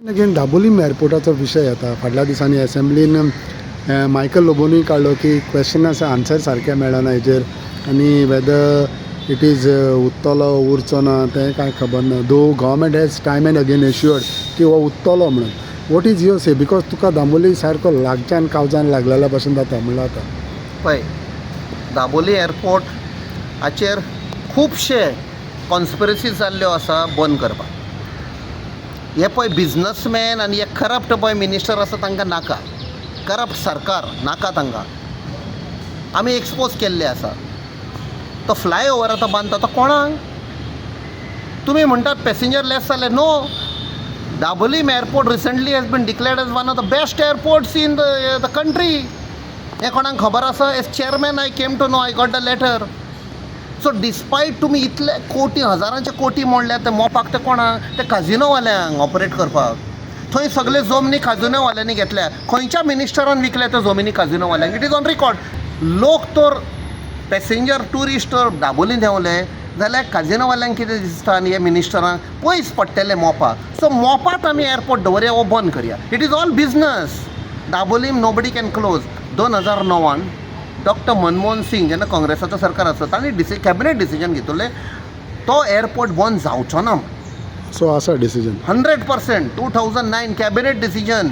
Again Dabolim एअरपोर्टाचो विशय येता. फाटल्या दिसांनी असेंब्लीन मायकल लोबोनूय काडलो की क्वेश्चन आसा आन्सर सारकें मेळना हेजेर आनी वेदर इट इज उत्तलो उरचो ना तें कांय खबर ना. The government has time and again assured की हो उत्तलो म्हणून. What is your say because तुका दाबोली सारको लागच्यान कावजान लागलेल्या भशेन जाता म्हणला आतां. पळय दाबोली एअरपोर्ट हाचेर खुबशे कॉन्स्पिरसीज जाल्ल्यो आसा बंद करपाक. हे पळय बिझनसमॅन आनी हे करप्ट पळय मिनिस्टर आसा तांकां नाका. करप्ट सरकार नाका तांकां. आमी एक्सपोज केल्ले आसा. तो फ्लायओवर आतां बांदता तो कोणाक? तुमी म्हणटात पॅसेंजर लेस जाले. No, Dabolim airport recently has been declared as one of the best airports in the country. हे कोणाक खबर आसा? As chairman I came to know, I got the letter. So despite तुमी इतले कोटी हजारांचे कोटी मोडले ते मोपाक ते कोणाक? ते काजिनोवाल्यांक ऑपरेट करपाक. थंय सगळे जमनी काजिनोवाल्यांनी घेतल्या. खंयच्या मिनिस्टरान विकल्या त्यो जमिनी काजिनोवाल्यांक? It is on record. लोक तर पॅसेंजर टुरिस्ट तर दाबोलीन देंवले जाल्यार काजिनोवाल्यांक कितें दिसता आनी हे मिनिस्टरांक पयस पडटले मोपाक. सो मोपात आमी एअरपोर्ट दवरया वो बंद करया. It is all business. Dabolim nobody can close. 2009 doctor Manmohan Singh जेन्ना काँग्रेसाचो सरकार आसा तांणी कॅबिनेट डिसिजन घेतले तो एअरपोर्ट बंद जावचो ना. सो आसा decision 100%. 2009 cabinet decision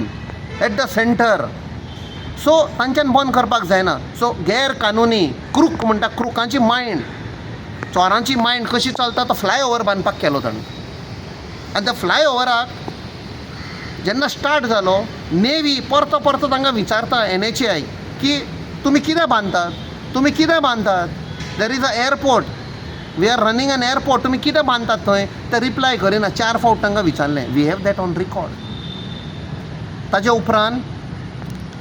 at the centre. So तांच्यान बंद करपाक जायना. सो गैर कानुनी क्रूक म्हणटा क्रुकांची मायंड, चोरांची मायंड कशी चलता तो फ्लायओवर बांदपाक केलो ताणें. आनी त्या फ्लायओवराक जेन्ना स्टार्ट जालो नेवी परतो परतो तांकां विचारता NHAI की तुमी कितें बांदतात, तुमी कितें बांदतात. There is a airport, we are running an airport, तुमी कितें बांदतात थंय? ते रिप्लाय करिना. 4 फावट तांकां विचारलें. We have that on record. ताजे उपरांत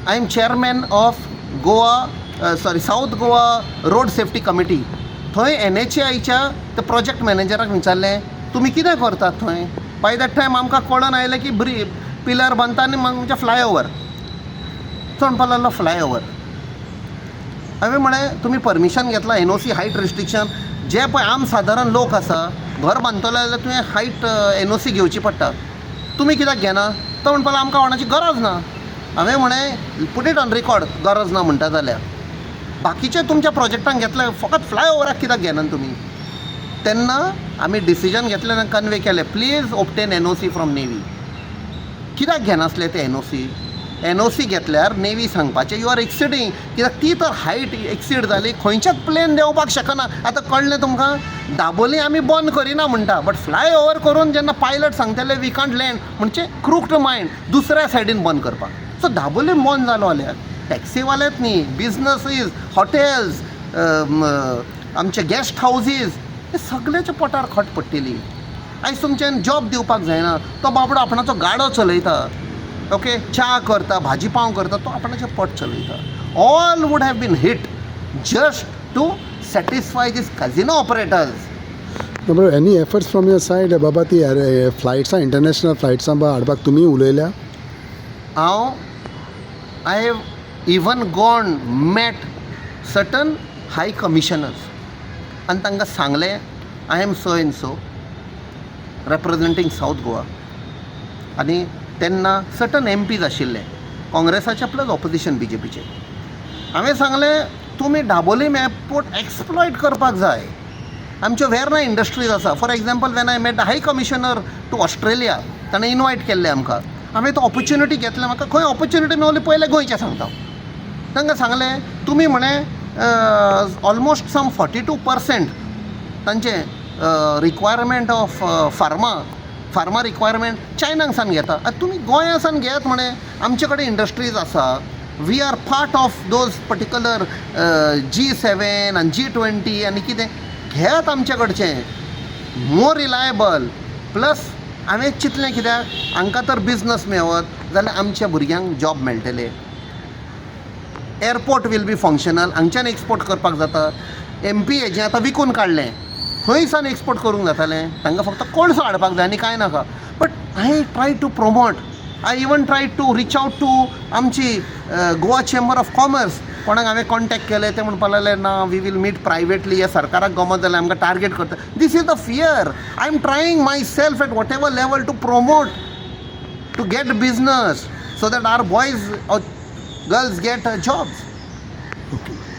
I am chairman of South Goa road safety committee. थंय NHAIच्या त्या प्रोजेक्ट मॅनेजराक विचारलें तुमी कितें करतात थंय? बाय दॅट टायम आमकां कळून आयलें की पिलर बांदता आनी म्हणजे फ्लायओवर. तो म्हणपाक लागलो फ्लायओवर. हांवें म्हळें तुमी परमिशन घेतला NOC हायट रिस्ट्रिक्शन. जे पळय आम सादारण लोक आसा घर बांदतले जाल्यार तुवें हायट NOC घेवची पडटा. तुमी कित्याक घेना? तो म्हणपाक लागलो आमकां कोणाची गरज ना. हांवें म्हळें पुट इट ऑन रिकॉर्ड गरज ना म्हणटा जाल्यार. बाकीचे तुमच्या प्रोजेक्टांक घेतले फकत फ्लायओवराक कित्याक घेना तुमी? तेन्ना आमी डिसिजन घेतलें आनी कन्वे केलें please obtain NOC from navy. कित्याक घेनासले ते NOC घेतल्यार नेवी सांगपाचें यू आर एक्सिडींग. कित्याक ती तर हायट एक्सीड जाली खंयचेच प्लेन देंवपाक शकना. आतां कळ्ळें तुमकां? दाबोली आमी बंद करिना म्हणटा बट फ्लायओवर करून जेन्ना पायलट सांगतले वी कांट लँड म्हणजे क्रूक्ड मायंड दुसऱ्या सायडीन बंद करपाक. सो दाबोली बंद जालो जाल्यार टॅक्सीवालेच न्ही, बिजनसीज, हॉटेल्स, आमचे गेस्ट हावजीस हे सगळ्याच्या पोटार खट पडटली. आयज तुमच्यान जॉब दिवपाक जायना. तो बाबडो आपणाचो गाडो चलयता, ओके, च्या करता, भाजी पाव करता, तो आपणाचें पोट चलयता. All would have been hit just to satisfy these casino operators. बरोबर. Any efforts from your side बाबा ती फ्लायट्सां इंटरनॅशनल फ्लायट्सां हाडपाक तुमी उलयल्या? I have even gone met certain high commissioners आनी तांकां सांगलें I am so and so representing South Goa. आनी तेन्ना सर्टन MPs आशिल्ले काँग्रेसाचे प्लस ऑपोजिशन BJPचे. हांवें सांगलें तुमी दाबोलीम एअरपोर्ट एक्सप्लॉयट करपाक जाय. आमच्यो वेर्ना इंडस्ट्रीज आसा. For example when I met the high commissioner to Australia ताणें इनवायट केल्लें आमकां. हांवें तो ऑपॉर्च्युनिटी घेतलें. म्हाका खंय ऑपॉर्च्युनिटी मेळ्ळी पयलें गोंयचें सांगता. तांकां सांगलें तुमी म्हणें ऑलमोस्ट सम 42% तांचे रिक्वायरमेंट ऑफ फार्मा रिक्वायरमेंट चायनाक सान घेता. तुमी गोंया सान घेयात म्हणे. आमचे कडेन इंडस्ट्रीज आसा. We are part of those particular G7 आनी G20 आनी कितें घेयात आमचे कडचें. More reliable. प्लस हांवें चिंतलें कित्याक हांकां तर बिजनस मेळत जाल्यार आमच्या भुरग्यांक जॉब मेळटले. Airport will be functional. हांगच्यान एक्सपोर्ट करपाक जाता. MP हेजें आतां विकून काडलें. खंय सान एक्सपोर्ट करूंक जातालें. तांकां फक्त कोळसो हाडपाक जाय आनी कांय नाका. But I try to promote. I even try to reach out to आमची गोवा चेंबर ऑफ कॉमर्स. कोणाक हांवें कॉन्टॅक्ट केलें ते म्हणपाक लागले ना वी वील मीट प्रायवेटली. हे सरकाराक गमत जाल्यार आमकां टार्गेट करता. This is the fear. I am trying myself at whatever level to promote to get business so that our boys or girls get jobs. Okay